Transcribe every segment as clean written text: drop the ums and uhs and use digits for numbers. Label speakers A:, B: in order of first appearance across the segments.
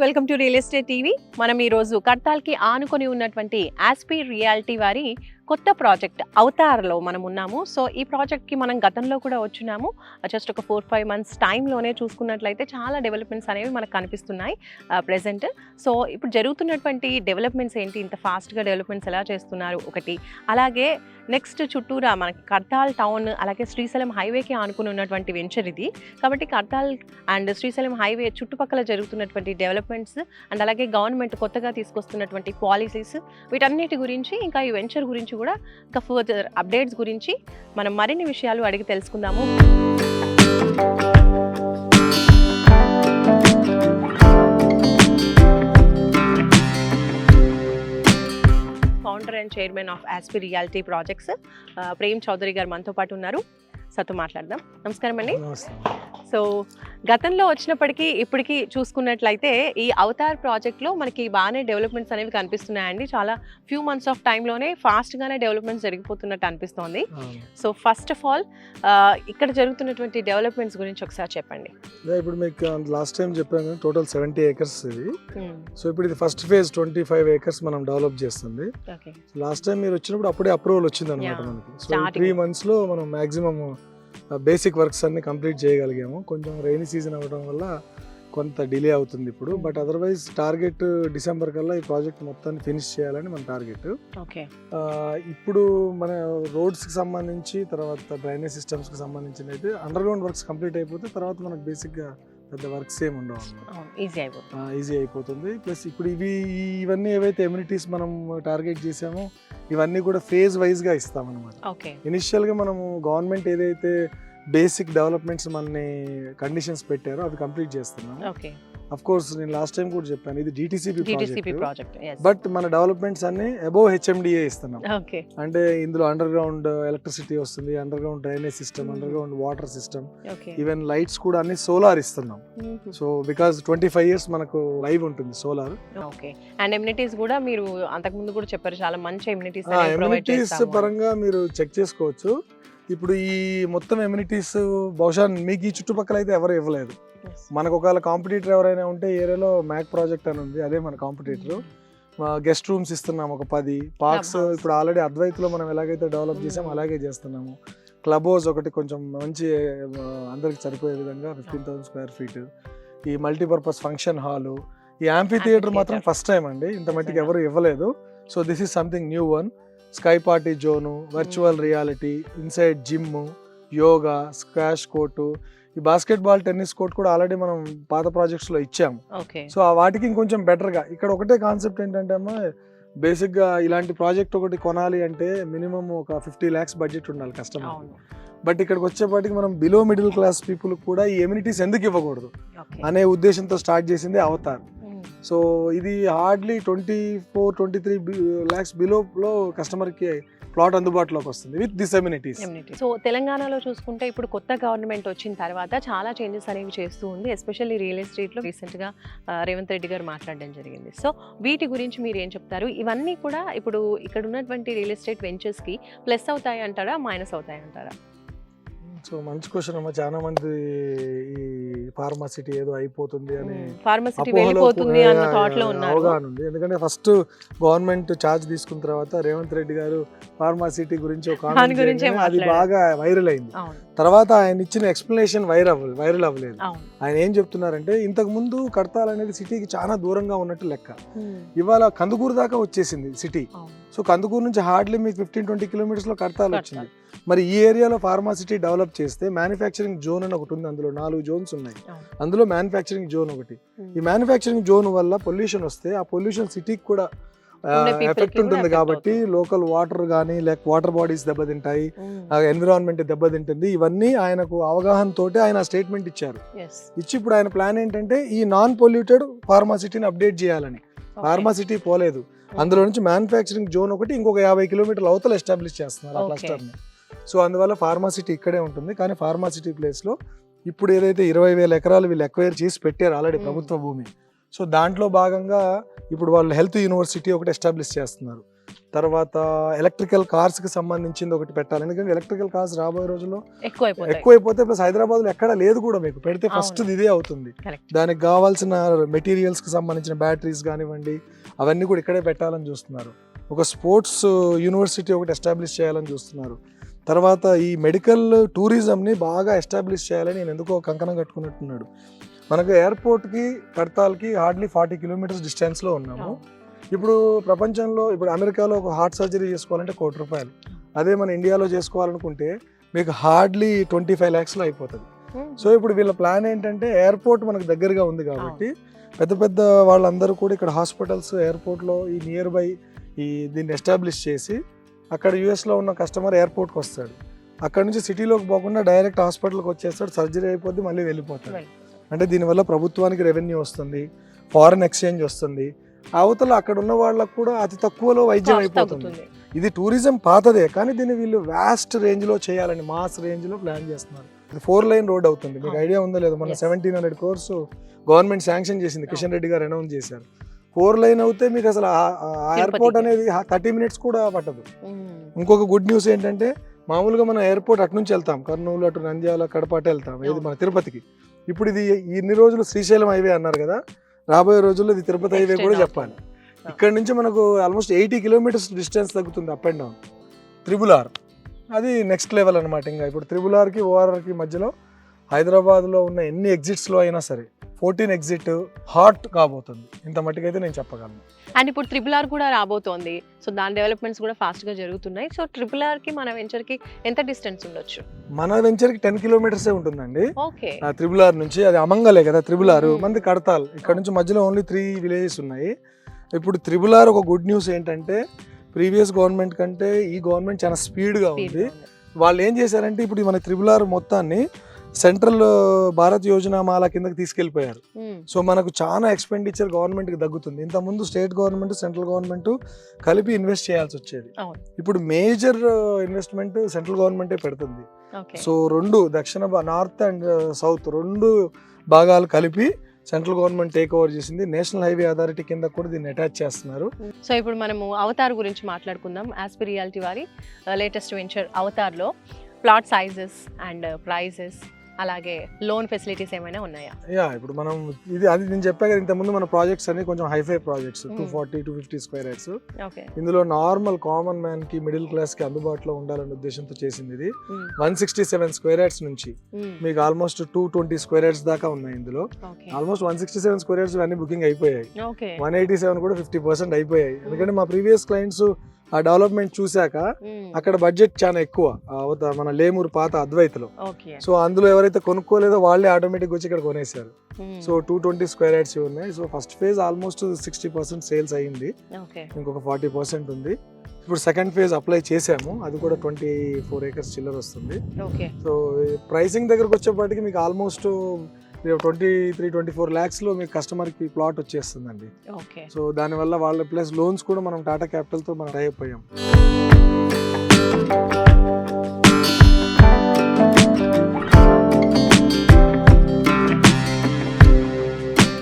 A: Welcome to real estate TV. మనం ఈరోజు కడ్తాల్కి ఆనుకొని ఉన్నటువంటి ఆస్పీ రియాలిటీ వారి కొత్త ప్రాజెక్ట్ అవతార్లో మనం ఉన్నాము. సో ఈ ప్రాజెక్ట్కి మనం గతంలో కూడా వచ్చున్నాము. జస్ట్ ఒక 4-5 మంత్స్ టైంలోనే చూసుకున్నట్లయితే చాలా డెవలప్మెంట్స్ అనేవి మనకు కనిపిస్తున్నాయి ప్రెజెంట్. సో ఇప్పుడు జరుగుతున్నటువంటి డెవలప్మెంట్స్ ఏంటి, ఇంత ఫాస్ట్గా డెవలప్మెంట్స్ ఎలా చేస్తున్నారు ఒకటి, అలాగే నెక్స్ట్ చుట్టూరా మనకి కడ్తాల్ టౌన్ అలాగే శ్రీశైలం హైవేకి ఆనుకుని ఉన్నటువంటి వెంచర్ ఇది. కాబట్టి కడ్తాల్ అండ్ శ్రీశైలం హైవే చుట్టుపక్కల జరుగుతున్నటువంటి డెవలప్మెంట్స్ అండ్ అలాగే గవర్నమెంట్ కొత్తగా తీసుకొస్తున్నటువంటి పాలసీస్, వీటన్నిటి గురించి ఇంకా ఈ వెంచర్ గురించి కూడా ఇంకా ఫర్దర్ అప్డేట్స్ గురించి మనం మరిన్ని విషయాలు అడిగి తెలుసుకుందాము. Founder and chairman of Aspi reality projects Prem Chaudhary గారు మనతో పాటు ఉన్నారు. సతో మాట్లాడదాం. నమస్కారం అండి. సో గతంలో వచ్చినప్పటికీ ఇప్పటికీ చూసుకున్నట్లయితే ఈ అవతార్ ప్రాజెక్ట్లో మనకి బాగానే డెవలప్మెంట్స్ అనేవి కనిపిస్తున్నాయండి. చాలా ఫ్యూ మంత్స్ ఆఫ్ టైంలోనే ఫాస్ట్గానే డెవలప్మెంట్స్ జరిగిపోతున్నట్టు అనిపిస్తోంది. సో ఫస్ట్ ఆఫ్ ఆల్ ఇక్కడ జరుగుతున్నటువంటి డెవలప్మెంట్స్ గురించి ఒకసారి చెప్పండి.
B: ఇప్పుడు మీకు లాస్ట్ టైం చెప్పాను టోటల్ 70 acres ఇది. సో ఇప్పుడు ఇది ఫస్ట్ ఫేజ్ 25 acres మనం డెవలప్ చేస్తుంది. లాస్ట్ టైం మీరు వచ్చినప్పుడు అప్పుడే అప్రూవల్ వచ్చింది అనమాట మనకి. సో 3 months లో మనం మాక్సిమం బేసిక్ వర్క్స్ అన్ని కంప్లీట్ చేయగలిగాము. కొంచెం రైనీ సీజన్ అవ్వడం వల్ల కొంత డిలే అవుతుంది ఇప్పుడు. బట్ అదర్వైజ్ టార్గెట్ డిసెంబర్ కల్లా ఈ ప్రాజెక్ట్ మొత్తాన్ని ఫినిష్ చేయాలని మన టార్గెట్. ఇప్పుడు మన రోడ్స్కి సంబంధించి తర్వాత డ్రైనేజ్ సిస్టమ్స్కి సంబంధించిన అయితే అండర్ గ్రౌండ్ వర్క్స్ కంప్లీట్ అయిపోతే తర్వాత మనకు బేసిక్గా పెద్ద వర్క్స్ ఏమి ఉండవు, ఈజీ అయిపోతుంది. ప్లస్ ఇప్పుడు ఇవన్నీ ఏవైతే ఎమ్యూనిటీస్ మనం టార్గెట్ చేసామో ఇవన్నీ కూడా ఫేజ్ వైజ్గా ఇస్తామన్నమాట. ఇనిషియల్గా మనము గవర్నమెంట్ ఏదైతే బేసిక్ డెవలప్మెంట్స్ మనని కండిషన్స్ పెట్టారో అవి కంప్లీట్ చేస్తున్నాం. అఫ్ కోర్స్ నేను లాస్ట్ టైం కూడా చెప్పాను ఇది డిటిసిపి ప్రాజెక్ట్. బట్ మన డెవలప్మెంట్స్ అన్ని అబోవ్ హెచ్ఎండిఏ ఇస్తున్నాం. అంటే ఇందులో అండర్ గ్రౌండ్ ఎలక్ట్రిసిటీ వస్తుంది, under ground drainage system, under ground water system, even lights కూడా అన్ని సోలార్ ఇస్తున్నాం. సో బికాస్ 25 years మనకు లైవ్ ఉంటుంది సోలార్.
A: అండ్ ఎమ్యూనిటీస్ కూడా మీరు అంతకు ముందు కూడా చెప్పారు, చాలా మంచి ఎమ్యూనిటీస్
B: పరంగా మీరు చెక్ చేసుకోవచ్చు. ఇప్పుడు ఈ మొత్తం ఎమ్యూనిటీస్ బహుశా మీకు ఈ చుట్టుపక్కల అయితే ఎవరు ఇవ్వలేదు. మనకు ఒకవేళ కాంపిటీటర్ ఎవరైనా ఉంటే ఏరియాలో మ్యాక్ ప్రాజెక్ట్ అని ఉంది, అదే మన కాంపిటీటర్. గెస్ట్ రూమ్స్ ఇస్తున్నాము ఒక 10 పార్క్స్. ఇప్పుడు ఆల్రెడీ అద్వైత్లో మనం ఎలాగైతే డెవలప్ చేసామో అలాగే చేస్తున్నాము. క్లబ్ హౌస్ ఒకటి కొంచెం మంచి అందరికి సరిపోయే విధంగా 15,000 square feet. ఈ మల్టీపర్పస్ ఫంక్షన్ హాలు, ఈ యాంఫీ థియేటర్ మాత్రం ఫస్ట్ టైం అండి, ఇంత మట్టికి ఎవరు ఇవ్వలేదు. So this is something new one. Sky party zone, virtual reality, inside gym, yoga, squash court, ఈ బాస్కెట్బాల్, టెన్నిస్ కోర్ట్ కూడా ఆల్రెడీ మనం పాత ప్రాజెక్ట్స్ లో ఇచ్చాము. సో వాటికి ఇంకొంచెం బెటర్ గా ఇక్కడ ఒకటే కాన్సెప్ట్ ఏంటంటే అమ్మా, బేసిక్ గా ఇలాంటి ప్రాజెక్ట్ ఒకటి కొనాలి అంటే మినిమం ఒక 50 lakhs బడ్జెట్ ఉండాలి కస్టమర్. బట్ ఇక్కడికి వచ్చేపాటికి మనం బిలో మిడిల్ క్లాస్ పీపుల్ కూడా ఈ ఎమ్యూనిటీస్ ఎందుకు ఇవ్వకూడదు అనే ఉద్దేశంతో స్టార్ట్ చేసింది అవతార్. సో ఇది హార్డ్లీ 24-23 lakhs బిలోలో కస్టమర్కి ప్లాట్ అందుబాటులోకి వస్తుంది విత్ దిస్ ఎమ్యూనిటీస్.
A: సో తెలంగాణలో చూసుకుంటే ఇప్పుడు కొత్త గవర్నమెంట్ వచ్చిన తర్వాత చాలా చేంజెస్ అనేవి చేస్తూ ఉంది, ఎస్పెషల్లీ రియల్ ఎస్టేట్లో. రీసెంట్గా రేవంత్ రెడ్డి గారు మాట్లాడడం జరిగింది. సో వీటి గురించి మీరు ఏం చెప్తారు? ఇవన్నీ కూడా ఇప్పుడు ఇక్కడ ఉన్నటువంటి రియల్ ఎస్టేట్ వెంచర్స్కి ప్లస్ అవుతాయి అంటారా, మైనస్ అవుతాయి అంటారా?
B: సో మంచి క్వశ్చన్ అమ్మా. చాలా మంది ఈ ఫార్మాసిటీ ఏదో అయిపోతుంది అని అవగాహన ఉంది. ఎందుకంటే ఫస్ట్ గవర్నమెంట్ ఛార్జ్ తీసుకున్న తర్వాత రేవంత్ రెడ్డి గారు ఫార్మాసిటీ గురించి ఒక అది బాగా వైరల్ అయింది. తర్వాత ఆయన ఇచ్చిన ఎక్స్ప్లెనేషన్ వైరల్ అవ్వలేదు. ఆయన ఏం చెప్తున్నారంటే ఇంతకు ముందు కడ్తాల్ అనేది సిటీకి చాలా దూరంగా ఉన్నట్టు లెక్క. ఇవాళ కందుకూరు దాకా వచ్చేసింది సిటీ. సో కందుకూరు నుంచి హార్డ్లీ మీకు 15-20 kilometers లో కడ్తాల్ వచ్చింది. మరి ఈ ఏరియాలో ఫార్మాసిటీ డెవలప్ చేస్తే మ్యానుఫ్యాక్చరింగ్ జోన్ అని ఒకటి ఉంది, అందులో 4 zones ఉన్నాయి. అందులో మ్యానుఫ్యాక్చరింగ్ జోన్ ఒకటి. ఈ మ్యానుఫ్యాక్చరింగ్ జోన్ వల్ల పొల్యూషన్ వస్తే ఆ పొల్యూషన్ సిటీకి కూడా ఎఫెక్ట్ ఉంటుంది. కాబట్టి లోకల్ వాటర్ కానీ లేక వాటర్ బాడీస్ దెబ్బతింటాయి, ఎన్విరాన్మెంట్ దెబ్బతింటుంది. ఇవన్నీ ఆయనకు అవగాహన తోటి ఆయన స్టేట్మెంట్ ఇచ్చారు. ఇచ్చి ఇప్పుడు ఆయన ప్లాన్ ఏంటంటే ఈ నాన్ పొల్యూటెడ్ ఫార్మాసిటీని అప్డేట్ చేయాలని. ఫార్మాసిటీ పోలేదు, అందులో నుంచి మ్యానుఫ్యాక్చరింగ్ జోన్ ఒకటి ఇంకొక 50 kilometers అవతల ఎస్టాబ్లిష్ చేస్తున్నారు ఆ క్లస్టర్ని. సో అందువల్ల ఫార్మాసిటీ ఇక్కడే ఉంటుంది. కానీ ఫార్మాసిటీ ప్లేస్లో ఇప్పుడు ఏదైతే 20,000 acres వీళ్ళు ఎక్వైర్ చేసి పెట్టారు ఆల్రెడీ ప్రభుత్వ భూమి. సో దాంట్లో భాగంగా ఇప్పుడు వాళ్ళు హెల్త్ యూనివర్సిటీ ఒకటి ఎస్టాబ్లిష్ చేస్తున్నారు. తర్వాత ఎలక్ట్రికల్ కార్స్ కి సంబంధించింది ఒకటి పెట్టాలి, ఎందుకంటే ఎలక్ట్రికల్ కార్స్ రాబోయే రోజుల్లో
A: ఎక్కువైపోతాయి.
B: ఎక్కువైపోతే ప్లస్ హైదరాబాద్ లో ఎక్కడ లేదు కూడా, మీకు పెడితే ఫస్ట్ ఇదే అవుతుంది.
A: Correct.
B: దానికి కావాల్సిన మెటీరియల్స్ కి సంబంధించిన బ్యాటరీస్ కానివ్వండి అవన్నీ కూడా ఇక్కడే పెట్టాలని చూస్తున్నారు. ఒక స్పోర్ట్స్ యూనివర్సిటీ ఒకటి ఎస్టాబ్లిష్ చేయాలని చూస్తున్నారు. తర్వాత ఈ మెడికల్ టూరిజంని బాగా ఎస్టాబ్లిష్ చేయాలని నేను ఎందుకో కంకణం కట్టుకున్నట్టున్నాడు. మనకు ఎయిర్పోర్ట్కి కడతాల్కి హార్డ్లీ 40 కిలోమీటర్స్ డిస్టెన్స్లో ఉన్నాము. ఇప్పుడు ప్రపంచంలో ఇప్పుడు అమెరికాలో ఒక హార్ట్ సర్జరీ చేసుకోవాలంటే ₹1 కోటి, అదే మన ఇండియాలో చేసుకోవాలనుకుంటే మీకు హార్డ్లీ 25 lakhsలో అయిపోతుంది. సో ఇప్పుడు వీళ్ళ ప్లాన్ ఏంటంటే ఎయిర్పోర్ట్ మనకు దగ్గరగా ఉంది కాబట్టి పెద్ద పెద్ద వాళ్ళందరూ కూడా ఇక్కడ హాస్పిటల్స్ ఎయిర్పోర్ట్లో ఈ నియర్ బై దీన్ని ఎస్టాబ్లిష్ చేసి అక్కడ యూఎస్లో ఉన్న కస్టమర్ ఎయిర్పోర్ట్కి వస్తాడు, అక్కడ నుంచి సిటీలోకి పోకుండా డైరెక్ట్ హాస్పిటల్కి వచ్చేస్తాడు, సర్జరీ అయిపోద్ది, మళ్ళీ వెళ్ళిపోతాడు. అంటే దీనివల్ల ప్రభుత్వానికి రెవెన్యూ వస్తుంది, ఫారెన్ ఎక్స్చేంజ్ వస్తుంది, అవతల అక్కడ ఉన్న వాళ్ళకు కూడా అతి తక్కువలో వైద్యం అయిపోతుంది. ఇది టూరిజం పాతదే కానీ దీన్ని వీళ్ళు వ్యాస్ట్ రేంజ్లో చేయాలని మాస్ రేంజ్లో ప్లాన్ చేస్తున్నారు. ఇది 4 lane రోడ్ అవుతుంది, మీకు ఐడియా ఉందో లేదో, మన 1700 crores గవర్నమెంట్ శాంక్షన్ చేసింది, కిషన్ రెడ్డి గారు అనౌన్స్ చేశారు. 4 lane అవుతే మీకు అసలు ఎయిర్పోర్ట్ అనేది 30 minutes కూడా పట్టదు. ఇంకొక గుడ్ న్యూస్ ఏంటంటే మామూలుగా మనం ఎయిర్పోర్ట్ అటు నుంచి వెళ్తాం, కర్నూలు అటు నంద్యాల కడప అటు వెళ్తాం, ఇది మన తిరుపతికి. ఇప్పుడు ఇది ఇన్ని రోజులు శ్రీశైలం హైవే అన్నారు కదా, రాబోయే రోజుల్లో ఇది తిరుపతి హైవే కూడా చెప్పాలి. ఇక్కడ నుంచి మనకు ఆల్మోస్ట్ 80 kilometers డిస్టెన్స్ తగ్గుతుంది అప్ అండ్ డౌన్. RRR అది నెక్స్ట్ లెవెల్ అనమాట. ఇంకా ఇప్పుడు RRRకి ORRకి మధ్యలో హైదరాబాద్లో ఉన్న ఎన్ని ఎగ్జిట్స్లో అయినా సరే 14 exit హాట్ కాబోతుంది, ఇంత మట్టుకైతే నేను చెప్పగలను.
A: అండ్ ఇప్పుడు RRR కూడా రాబోతోంది, సో దాని డెవలప్మెంట్స్ కూడా ఫాస్ట్గా జరుగుతున్నాయి. సో RRRకి మన వెంచర్కి ఎంత డిస్టెన్స్ ఉండొచ్చు?
B: మన వెంచర్కి 10 kilometers ఉంటుందండి.
A: ఓకే.
B: RRR నుంచి, అది అమంగలే కదా RRR, మంది కడతాల్, ఇక్కడ నుంచి మధ్యలో ఓన్లీ 3 villages ఉన్నాయి. ఇప్పుడు RRR ఒక గుడ్ న్యూస్ ఏంటంటే ప్రీవియస్ గవర్నమెంట్ కంటే ఈ గవర్నమెంట్ చాలా స్పీడ్గా ఉంది. వాళ్ళు ఏం చేశారంటే ఇప్పుడు మన RRR మొత్తాన్ని సెంట్రల్ భారత్ యోజనామాల కిందకి తీసుకెళ్ళిపోయారు. సో మనకు చాలా ఎక్స్పెండిచర్ గవర్నమెంట్కి తగ్గుతుంది. ఇంతకుముందు స్టేట్ గవర్నమెంట్ సెంట్రల్ గవర్నమెంట్ కలిపి ఇన్వెస్ట్ చేయాల్సి వచ్చేది, ఇప్పుడు మేజర్ ఇన్వెస్ట్మెంట్ సెంట్రల్ గవర్నమెంటే పెడుతుంది. సో రెండు నార్త్ అండ్ సౌత్ రెండు భాగాలు కలిపి సెంట్రల్ గవర్నమెంట్ టేక్ ఓవర్ చేసింది. నేషనల్ హైవే అథారిటీ కింద కూడా దీన్ని అటాచ్ చేస్తున్నారు.
A: సో ఇప్పుడు మనము అవతార్ గురించి మాట్లాడుకుందాం. ఆస్పి రియాలిటీ వారి లేటెస్ట్ వెంచర్ అవతార్లో ప్లాట్ సైజెస్ అండ్ ప్రైజెస్ అలాగే లోన్ ఫెసిలిటీస్ ఏమైనా ఉన్నాయా?
B: ఇప్పుడు మనం అది నేను చెప్పా కదా ఇంతకుముందు, మన ప్రాజెక్ట్స్ అన్ని కొంచెం హైఫై ప్రాజెక్ట్స్, 240-250 square yards. ఇందులో నార్మల్ కామన్ మ్యాన్ కి మిడిల్ క్లాస్ కి అందుబాటులో ఉండాలనే ఉద్దేశంతో చేసింది. ఇది 167 square yards నుంచి మీకు ఆల్మోస్ట్ 220 square yards దాకా ఉన్నాయి. ఇందులో ఆల్మోస్ట్ 167 square yards అన్ని బుకింగ్ అయిపోయాయి, 187 కూడా 50% అయిపోయాయి. ఎందుకంటే మా ప్రీవియస్ క్లయింట్స్ ఆ డెవలప్మెంట్ చూశాక అక్కడ బడ్జెట్ చాలా ఎక్కువ, మన లేమూరు పాత అద్వైతలో. సో అందులో ఎవరైతే కొనుక్కోలేదో వాళ్ళే ఆటోమేటిక్ వచ్చి ఇక్కడ కొనేసారు. సో 220 square yards ఉన్నాయి. So first phase almost 60% sales అయ్యింది, ఇంకొక 40% ఉంది. ఇప్పుడు సెకండ్ ఫేజ్ అప్లై చేసాము, అది కూడా 24 acres చిల్లర వస్తుంది. సో ప్రైసింగ్ దగ్గరకు వచ్చేప్పటికి మీకు ఆల్మోస్ట్ 23-24 lakhs లో మీకు కస్టమర్కి ప్లాట్ వచ్చేస్తుందండి. సో దానివల్ల వాళ్ళ ప్లస్ లోన్స్ కూడా మనం టాటా క్యాపిటల్తో మనం టై అప్ అయ్యాం.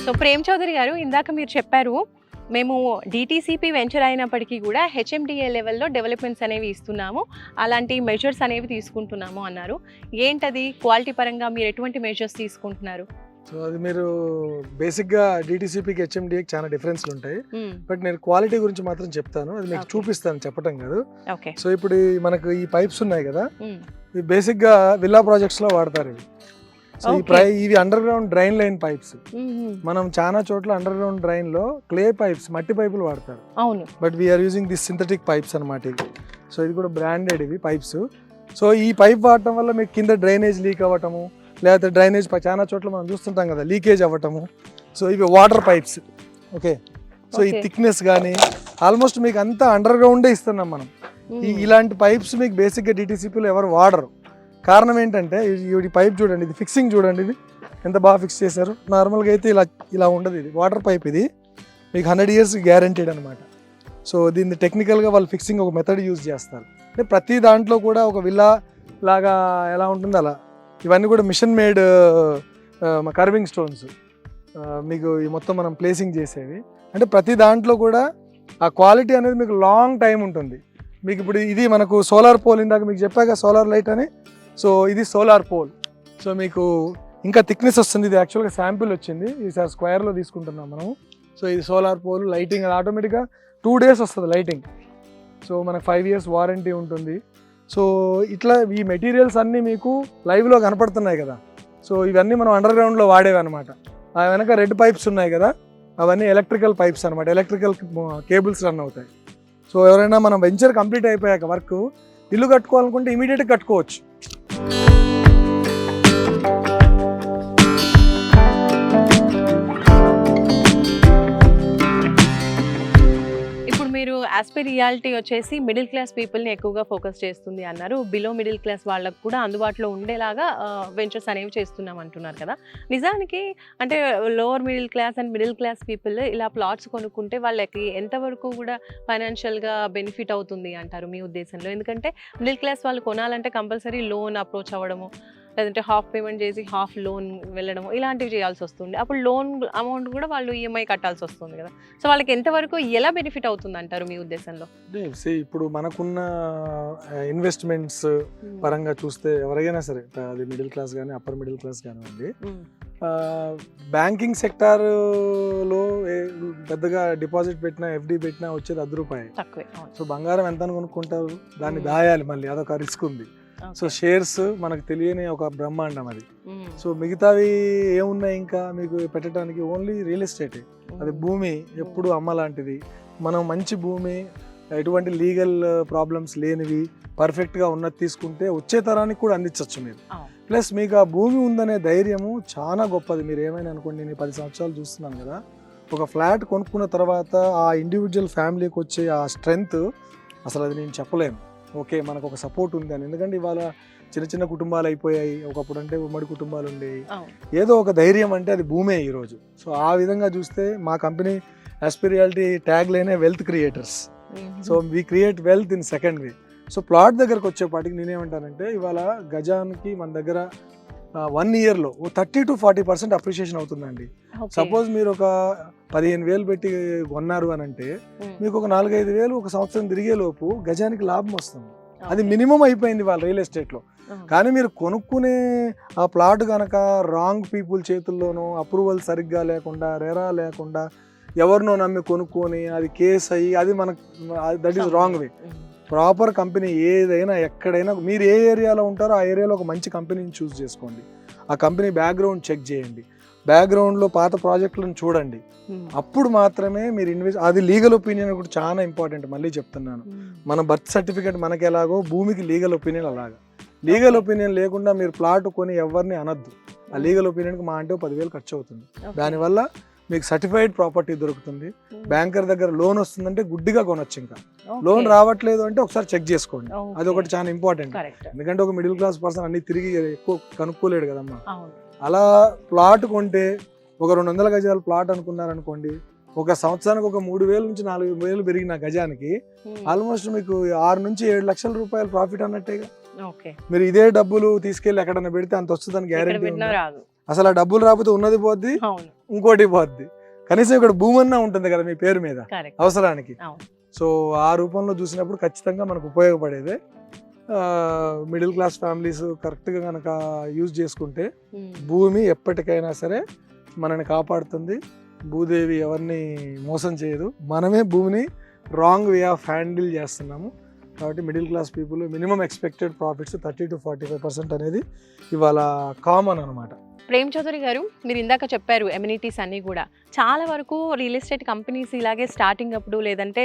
A: సో ప్రేమ్ చౌదరి గారు, ఇందాక మీరు చెప్పారు మేము డిటిసిపి వెంచర్ అయినప్పటికీ కూడా హెచ్ఎండిఏ లెవెల్లో డెవలప్మెంట్స్ అనేవి ఇస్తున్నాము, అలాంటి మెజర్స్ అనేవి తీసుకుంటున్నాము అన్నారు. ఏంటది? క్వాలిటీ పరంగా మీరు ఎటువంటి మెజర్స్ తీసుకుంటున్నారు?
B: సో అది మీరు బేసిక్గా డిటిసిపికి హెచ్ఎండిఏకి చాలా డిఫరెన్స్లు ఉంటాయి, బట్ నేను క్వాలిటీ గురించి మాత్రం చెప్తాను, అది మీకు చూపిస్తాను, చెప్పటం కాదు. సో ఇప్పుడు మనకు ఈ పైప్స్ ఉన్నాయి కదా, ఇవి బేసిక్గా విల్లా ప్రాజెక్ట్స్లో వాడతారు. ఇవి సో ఇవి underground drain line pipes. మనం చాలా చోట్ల అండర్ గ్రౌండ్ డ్రైన్ లో క్లే పైప్స్, మట్టి పైపులు వాడతారు, but we are using this synthetic pipes అనమాట ఇవి. సో ఇది కూడా బ్రాండెడ్ ఇవి పైప్స్. సో ఈ పైప్ వాడటం వల్ల మీకు కింద డ్రైనేజ్ లీక్ అవ్వటము, లేకపోతే డ్రైనేజ్ చాలా చోట్ల మనం చూస్తుంటాం కదా లీకేజ్ అవ్వటము. సో ఇవి వాటర్ పైప్స్. ఓకే, సో ఈ థిక్నెస్ కానీ ఆల్మోస్ట్ మీకు అంతా అండర్ గ్రౌండే ఇస్తున్నాం మనం. ఇలాంటి పైప్స్ మీకు బేసిక్గా డిటిసిపిలో ఎవరు వాడరు. కారణం ఏంటంటే ఈ పైప్ చూడండి, ఇది ఫిక్సింగ్ చూడండి, ఇది ఎంత బాగా ఫిక్స్ చేశారు. నార్మల్గా అయితే ఇలా ఉండదు, ఇది వాటర్ పైప్, ఇది మీకు 100 years గ్యారంటీడ్ అనమాట. సో దీన్ని టెక్నికల్గా వాళ్ళు ఫిక్సింగ్ ఒక మెథడ్ యూజ్ చేస్తారు. అంటే ప్రతి దాంట్లో కూడా ఒక విల్లా లాగా ఎలా ఉంటుంది అలా, ఇవన్నీ కూడా మిషన్ మేడ్ కర్వింగ్ స్టోన్స్ మీకు ఈ మొత్తం మనం ప్లేసింగ్ చేసేవి. అంటే ప్రతి దాంట్లో కూడా ఆ క్వాలిటీ అనేది మీకు లాంగ్ టైం ఉంటుంది. మీకు ఇప్పుడు ఇది మనకు సోలార్ పోల్, ఇందాక మీకు చెప్పాక సోలార్ లైట్ అని. సో ఇది సోలార్ పోల్. సో మీకు ఇంకా థిక్నెస్ వస్తుంది. ఇది యాక్చువల్గా శాంపిల్ వచ్చింది, ఈసారి స్క్వేర్లో తీసుకుంటున్నాం మనం. సో ఇది సోలార్ పోల్, లైటింగ్ అది ఆటోమేటిక్గా 2 days వస్తుంది లైటింగ్. సో మనకు 5 years వారంటీ ఉంటుంది. సో ఇట్లా ఈ మెటీరియల్స్ అన్నీ మీకు లైవ్లో కనపడుతున్నాయి కదా. సో ఇవన్నీ మనం అండర్ గ్రౌండ్లో వాడేవి అనమాట. ఆ వెనక రెడ్ పైప్స్ ఉన్నాయి కదా, అవన్నీ ఎలక్ట్రికల్ పైప్స్ అనమాట, ఎలక్ట్రికల్ కేబుల్స్ రన్ అవుతాయి. సో ఎవరైనా మనం వెంచర్ కంప్లీట్ అయిపోయాక వర్క్ ఇల్లు కట్టుకోవాలనుకుంటే ఇమీడియట్గా కట్టుకోవచ్చు.
A: మీరు యాస్పీ రియాలిటీ వచ్చేసి మిడిల్ క్లాస్ పీపుల్ని ఎక్కువగా ఫోకస్ చేస్తుంది అన్నారు. బిలో మిడిల్ క్లాస్ వాళ్ళకు కూడా అందుబాటులో ఉండేలాగా వెంచర్స్ అనేవి చేస్తున్నాం అంటున్నారు కదా. నిజానికి అంటే lower middle class and middle class people ఇలా ప్లాట్స్ కొనుక్కుంటే వాళ్ళకి ఎంతవరకు కూడా ఫైనాన్షియల్గా బెనిఫిట్ అవుతుంది అంటారు మీ ఉద్దేశంలో? ఎందుకంటే మిడిల్ క్లాస్ వాళ్ళు కొనాలంటే కంపల్సరీ లోన్ అప్రోచ్ అవ్వడము, లేదంటే హాఫ్ పేమెంట్ చేసి హాఫ్ లోన్ వెళ్ళడము, ఇలాంటివి చేయాల్సి వస్తుంది. అప్పుడు లోన్ అమౌంట్ కూడా వాళ్ళు ఈఎంఐ కట్టాల్సి వస్తుంది కదా. సో వాళ్ళకి ఎంతవరకు ఎలా బెనిఫిట్ అవుతుంది అంటారు మీ ఉద్దేశంలో?
B: ఇప్పుడు మనకున్న ఇన్వెస్ట్మెంట్స్ పరంగా చూస్తే ఎవరైనా సరే, అది మిడిల్ క్లాస్ కానీ అప్పర్ మిడిల్ క్లాస్ కానివ్వండి, బ్యాంకింగ్ సెక్టార్లో పెద్దగా డిపాజిట్ పెట్టినా ఎఫ్డి పెట్టినా వచ్చేది ₹10
A: తక్కువే. సో
B: బంగారం ఎంత కొనుక్కుంటారు, దాన్ని దాయాలి, మళ్ళీ అదొక రిస్క్ ఉంది. సో షేర్స్ మనకు తెలియని ఒక బ్రహ్మాండం అది. సో మిగతావి ఏమున్నాయి ఇంకా మీకు పెట్టడానికి? Only real estate. అది భూమి ఎప్పుడు అమ్మలాంటిది. మనం మంచి భూమి, ఎటువంటి లీగల్ ప్రాబ్లమ్స్ లేనివి, పర్ఫెక్ట్గా ఉన్నది తీసుకుంటే వచ్చే తరానికి కూడా అందించవచ్చు మీరు. ప్లస్ మీకు ఆ భూమి ఉందనే ధైర్యము చాలా గొప్పది. మీరు ఏమైనా అనుకోండి, నేను 10 సంవత్సరాలు చూస్తున్నాను కదా, ఒక ఫ్లాట్ కొనుక్కున్న తర్వాత ఆ ఇండివిజువల్ ఫ్యామిలీకి వచ్చే ఆ స్ట్రెంగ్త్ అసలు అది నేను చెప్పలేను. ఓకే, మనకు ఒక సపోర్ట్ ఉంది అని. ఎందుకంటే ఇవాళ చిన్న చిన్న కుటుంబాలు అయిపోయాయి, ఒకప్పుడు అంటే ఉమ్మడి కుటుంబాలు ఉండేవి. ఏదో ఒక ధైర్యం అంటే అది భూమే ఈరోజు. సో ఆ విధంగా చూస్తే మా కంపెనీ యాస్పీ రియాలిటీ ట్యాగ్ లైనే wealth creators. So we create wealth in second way. So plot దగ్గరకు వచ్చేపాటికి నేనేమంటానంటే, ఇవాళ గజానికి మన దగ్గర 1 yearలో 30 to 40% అప్రిషియేషన్ అవుతుందండి. సపోజ్ మీరు ఒక 15,000 పెట్టి కొన్నారు అని అంటే మీకు ఒక 4-5 ఒక సంవత్సరం తిరిగే లోపు గజానికి లాభం వస్తుంది. అది మినిమం అయిపోయింది వాళ్ళ రియల్ ఎస్టేట్లో. కానీ మీరు కొనుక్కునే ఆ ప్లాట్ కనుక రాంగ్ పీపుల్ చేతుల్లోనో, అప్రూవల్ సరిగ్గా లేకుండా, రెరా లేకుండా ఎవరినో నమ్మి కొనుక్కొని అది కేసు అయ్యి, అది మనకు that is wrong way. Proper company ఏదైనా ఎక్కడైనా మీరు ఏ ఏరియాలో ఉంటారో ఆ ఏరియాలో ఒక మంచి కంపెనీని చూస్ చేసుకోండి. ఆ కంపెనీ బ్యాక్గ్రౌండ్ చెక్ చేయండి, బ్యాక్గ్రౌండ్లో పాత ప్రాజెక్టులను చూడండి. అప్పుడు మాత్రమే మీరు అది లీగల్ ఒపీనియన్ కూడా చాలా ఇంపార్టెంట్. మళ్ళీ చెప్తున్నాను, మన బర్త్ సర్టిఫికేట్ మనకి ఎలాగో భూమికి లీగల్ ఒపీనియన్ అలాగా. లీగల్ ఒపీనియన్ లేకుండా మీరు ప్లాట్ కొని ఎవరిని అనద్దు. ఆ లీగల్ ఒపీనియన్కి మా అంటే 10,000 ఖర్చు అవుతుంది. దానివల్ల మీకు సర్టిఫైడ్ ప్రాపర్టీ దొరుకుతుంది. బ్యాంకర్ దగ్గర లోన్ వస్తుందంటే గుడ్డిగా కొనొచ్చు. ఇంకా లోన్ రావట్లేదు అంటే ఒకసారి చెక్ చేసుకోండి. అది ఒకటి చాలా ఇంపార్టెంట్. ఎందుకంటే ఒక మిడిల్ క్లాస్ పర్సన్ అన్ని తిరిగి ఎక్కువ కనుక్కోలేడు కదమ్మా. అలా ప్లాట్ కొంటే ఒక 200 గజాల ప్లాట్ అనుకున్నారనుకోండి, ఒక సంవత్సరానికి ఒక 3,000 నుంచి 4,000 పెరిగిన గజానికి ఆల్మోస్ట్ మీకు 6 నుంచి 7 లక్షల రూపాయలు ప్రాఫిట్ అన్నట్టేగా. మీరు ఇదే డబ్బులు తీసుకెళ్లి ఎక్కడన్నా పెడితే అంత వస్తుందని గ్యారెంటీ రాదు. అసలు ఆ డబ్బులు రాకపోతే ఉన్నది పోద్ది, ఇంకోటి పోద్ది. కనీసం ఇక్కడ భూమి అన్నా ఉంటుంది కదా మీ పేరు మీద అవసరానికి. సో ఆ రూపంలో చూసినప్పుడు ఖచ్చితంగా మనకు ఉపయోగపడేదే. మిడిల్ క్లాస్ ఫ్యామిలీస్ కరెక్ట్గా కనుక యూజ్ చేసుకుంటే భూమి ఎప్పటికైనా సరే మనని కాపాడుతుంది. భూదేవి ఎవరిని మోసం చేయదు. మనమే భూమిని రాంగ్ వే ఆఫ్ హ్యాండిల్ చేస్తున్నాము. కాబట్టి middle class people minimum expected profits 30 to 45% అనేది ఇవాళ కామన్ అనమాట.
A: ప్రేమ్ చౌదరి గారు, మీరు ఇందాక చెప్పారు ఎమ్యూనిటీస్ అన్నీ కూడా చాలా వరకు రియల్ ఎస్టేట్ కంపెనీస్ ఇలాగే స్టార్టింగ్ అప్పుడు లేదంటే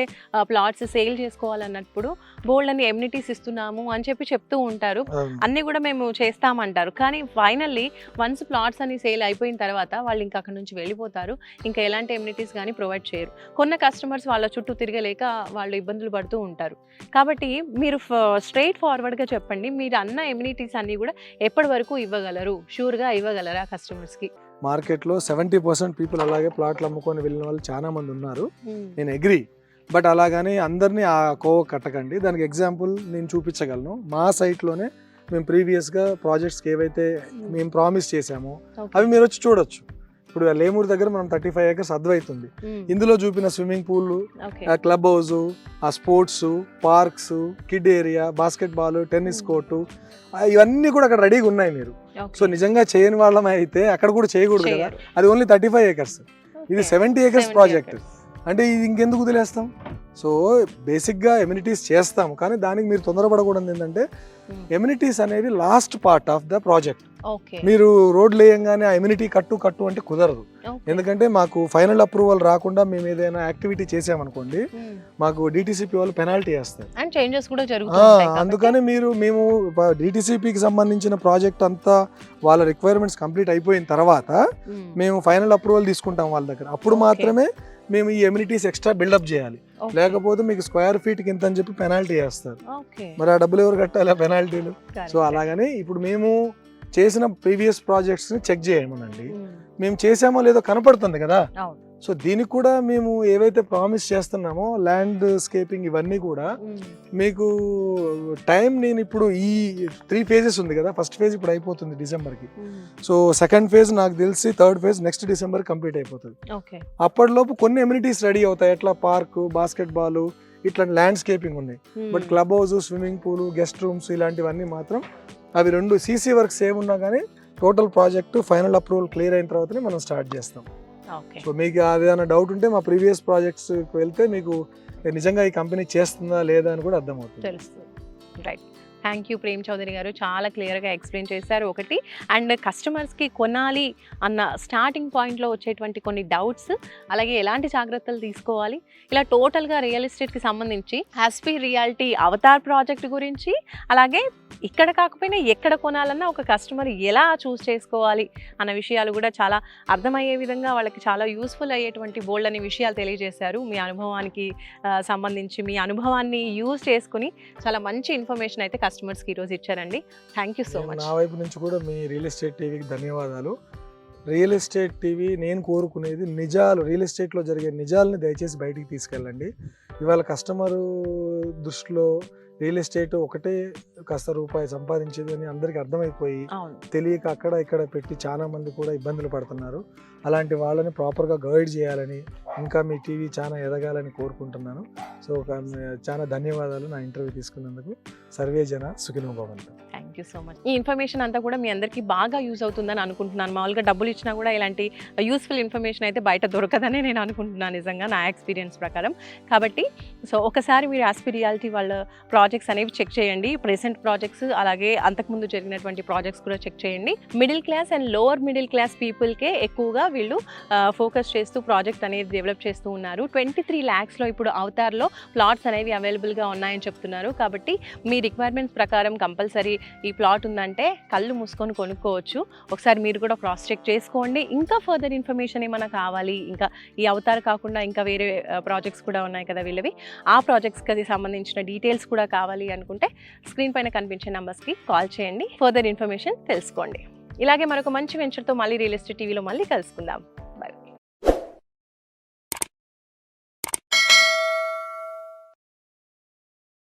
A: ప్లాట్స్ సేల్ చేసుకోవాలన్నప్పుడు బోల్డ్ అని ఎమ్యూనిటీస్ ఇస్తున్నాము అని చెప్తూ ఉంటారు. అన్నీ కూడా మేము చేస్తామంటారు. కానీ ఫైనల్లీ వన్స్ ప్లాట్స్ అని సేల్ అయిపోయిన తర్వాత వాళ్ళు ఇంకా అక్కడ నుంచి వెళ్ళిపోతారు. ఇంకా ఎలాంటి ఎమ్యూనిటీస్ కానీ ప్రొవైడ్ చేయరు. కొన్న కస్టమర్స్ వాళ్ళ చుట్టూ తిరగలేక వాళ్ళు ఇబ్బందులు పడుతూ ఉంటారు. కాబట్టి మీరు స్ట్రైట్ ఫార్వర్డ్గా చెప్పండి, మీరు అన్న ఎమ్యూనిటీస్ అన్నీ కూడా ఎప్పటి వరకు ఇవ్వగలరు, షూర్గా ఇవ్వగలరా కస్టమర్స్కి?
B: మార్కెట్లో 70% పీపుల్ అలాగే ప్లాట్లు అమ్ముకొని వెళ్ళిన వాళ్ళు చాలా మంది ఉన్నారు. నేను అగ్రీ. బట్ అలాగని అందరినీ ఆ కోవ కట్టకండి. దానికి ఎగ్జాంపుల్ నేను చూపించగలను. మా సైట్లోనే మేము ప్రీవియస్గా ప్రాజెక్ట్స్కి ఏవైతే మేము ప్రామిస్ చేసామో అవి మీరు వచ్చి చూడొచ్చు. ఇప్పుడు లేమూరు దగ్గర మనం 35 acres అద్వైత్ ఉంది. ఇందులో చూపిన స్విమ్మింగ్ పూల్, క్లబ్ హౌస్, ఆ sports, parks, kid area, basket ball, tennis court, ఇవన్నీ కూడా అక్కడ రెడీగా ఉన్నాయి మీరు. సో నిజంగా చేయని వాళ్ళం అయితే అక్కడ కూడా చేయకూడదు కదా, అది ఓన్లీ 35 acres. ఇది 70 acres ప్రాజెక్ట్ అంటే ఇది ఇంకెందుకు వదిలేస్తాం. సో బేసిక్గా ఎమ్యూనిటీస్ చేస్తాం, కానీ దానికి మీరు తొందరపడకూడదు. ఏంటంటే ఎమ్యూనిటీస్ అనేవి last part of the project. మీరు రోడ్లు వేయంగానే ఆ ఎమ్యూనిటీ కట్టు అంటే కుదరదు. ఎందుకంటే మాకు ఫైనల్ అప్రూవల్ రాకుండా మేము ఏదైనా యాక్టివిటీ చేసామనుకోండి, మాకు డిటిసిపి వాళ్ళు పెనాల్టీ వేస్తారు. అందుకని మేము డిటిసిపికి సంబంధించిన ప్రాజెక్ట్ అంతా వాళ్ళ రిక్వైర్మెంట్స్ కంప్లీట్ అయిపోయిన తర్వాత మేము ఫైనల్ అప్రూవల్ తీసుకుంటాం వాళ్ళ దగ్గర. అప్పుడు మాత్రమే మేము ఈ ఎమ్యూనిటీస్ ఎక్స్ట్రా బిల్డప్ చేయాలి. లేకపోతే మీకు స్క్వేర్ ఫీట్ కింద అని చెప్పి పెనాల్టీ వేస్తారు. మరి ఆ డబ్బులు ఎవరు కట్టాలి ఆ పెనాల్టీలు? సో అలాగని ఇప్పుడు మేము చేసిన ప్రీవియస్ ప్రాజెక్ట్స్ ని చెక్ చేయమనండి. మేము చేసామో లేదో కనపడుతుంది కదా. సో దీనికి కూడా మేము ఏవైతే ప్రామిస్ చేస్తున్నామో ల్యాండ్ స్కేపింగ్ ఇవన్నీ కూడా మీకు టైం, నేను ఇప్పుడు ఈ 3 phases ఉంది కదా, ఫస్ట్ ఫేజ్ ఇప్పుడు అయిపోతుంది డిసెంబర్కి. సో సెకండ్ ఫేజ్ నాకు తెలిసి third phase next December complete అయిపోతుంది. అప్పటిలోపు కొన్ని ఎమ్యూనిటీస్ రెడీ అవుతాయి. ఎట్లా పార్క్, బాస్కెట్ బాల్, ఇట్లా ల్యాండ్స్కేపింగ్ ఉన్నాయి. But club house, swimming pool, guest rooms ఇలాంటివన్నీ మాత్రం అవి 2 సీసీ వర్క్స్ ఏమున్నా కానీ total project final approval clear అయిన తర్వాతనే మనం స్టార్ట్ చేస్తాం. సో మీకు అదేమైనా డౌట్ ఉంటే మా ప్రీవియస్ ప్రాజెక్ట్స్కి వెళ్తే మీకు నిజంగా ఈ కంపెనీ చేస్తుందా లేదా అని కూడా అర్థమవుతుంది, తెలుస్తుంది.
A: Right, thank you Prem Chaudhary గారు, చాలా క్లియర్గా ఎక్స్ప్లెయిన్ చేశారు. ఒకటి అండ్ కస్టమర్స్కి కొనాలి అన్న స్టార్టింగ్ పాయింట్లో వచ్చేటువంటి కొన్ని డౌట్స్, అలాగే ఎలాంటి జాగ్రత్తలు తీసుకోవాలి, ఇలా టోటల్గా రియల్ ఎస్టేట్కి సంబంధించి ఆస్పీ రియాలిటీ అవతార్ ప్రాజెక్ట్ గురించి, అలాగే ఇక్కడ కాకపోయినా ఎక్కడ కొనాలన్నా ఒక కస్టమర్ ఎలా చూస్ చేసుకోవాలి అన్న విషయాలు కూడా చాలా అర్థమయ్యే విధంగా వాళ్ళకి చాలా యూస్ఫుల్ అయ్యేటువంటి బోల్డ్ అనే విషయాలు తెలియజేశారు. మీ అనుభవానికి సంబంధించి మీ అనుభవాన్ని యూజ్ చేసుకుని చాలా మంచి ఇన్ఫర్మేషన్ అయితే కస్టమర్స్కి ఈరోజు ఇచ్చారండి. Thank you so much.
B: నా వైపు నుంచి కూడా మీ రియల్ ఎస్టేట్ టీవీకి ధన్యవాదాలు. రియల్ ఎస్టేట్ టీవీ నేను కోరుకునేది నిజాలు, రియల్ ఎస్టేట్లో జరిగే నిజాలని దయచేసి బయటికి తీసుకెళ్ళండి. ఇవాళ కస్టమరు దృష్టిలో రియల్ ఎస్టేట్ ఒకటే కాస్త రూపాయి సంపాదించేది అని అందరికీ అర్థమైపోయి తెలియక అక్కడ ఇక్కడ పెట్టి చాలా మంది కూడా ఇబ్బందులు పడుతున్నారు. అలాంటి వాళ్ళని ప్రాపర్గా గైడ్ చేయాలని, ఇంకా మీ టీవీ చాలా ఎదగాలని కోరుకుంటున్నాను. సో చాలా ధన్యవాదాలు నా ఇంటర్వ్యూ తీసుకున్నందుకు. సర్వే జన సుఖినో భవంతు.
A: Thank you so much. ఈ ఇన్ఫర్మేషన్ అంతా కూడా మీ అందరికీ బాగా యూజ్ అవుతుందని అనుకుంటున్నాను. మామూలుగా డబ్బులు ఇచ్చినా కూడా ఇలాంటి యూస్ఫుల్ ఇన్ఫర్మేషన్ అయితే బయట దొరకదని నేను అనుకుంటున్నాను, నిజంగా నా ఎక్స్పీరియన్స్ ప్రకారం. కాబట్టి సో ఒకసారి మీరు ఆస్పీ రియాలిటీ వాళ్ళ ప్రాజెక్ట్స్ అనేవి చెక్ చేయండి. ప్రెసెంట్ ప్రాజెక్ట్స్, అలాగే అంతకుముందు జరిగినటువంటి ప్రాజెక్ట్స్ కూడా చెక్ చేయండి. Middle class and lower middle class పీపుల్కే ఎక్కువగా వీళ్ళు ఫోకస్ చేస్తూ ప్రాజెక్ట్ అనేది డెవలప్ చేస్తూ ఉన్నారు. 23 lakhsలో ఇప్పుడు అవతార్లో ప్లాట్స్ అనేవి అవైలబుల్గా ఉన్నాయని చెప్తున్నారు. కాబట్టి మీ రిక్వైర్మెంట్స్ ప్రకారం కంపల్సరీ ఈ ప్లాట్ ఉందంటే కళ్ళు మూసుకొని కొనుక్కోవచ్చు. ఒకసారి మీరు కూడా క్రాస్ చెక్ చేసుకోండి. ఇంకా ఫర్దర్ ఇన్ఫర్మేషన్ ఏమైనా కావాలి, ఇంకా ఈ అవతార్ కాకుండా ఇంకా వేరే ప్రాజెక్ట్స్ కూడా ఉన్నాయి కదా వీళ్ళవి, ఆ ప్రాజెక్ట్స్కి సంబంధించిన డీటెయిల్స్ కూడా కావాలి అనుకుంటే స్క్రీన్ పైన కనిపించే నెంబర్స్కి కాల్ చేయండి, ఫర్దర్ ఇన్ఫర్మేషన్ తెలుసుకోండి. ఇలాగే మరొక మంచి వెంచర్తో మళ్ళీ రియల్ ఎస్టేట్ టీవీలో మళ్ళీ కలుసుకుందాం.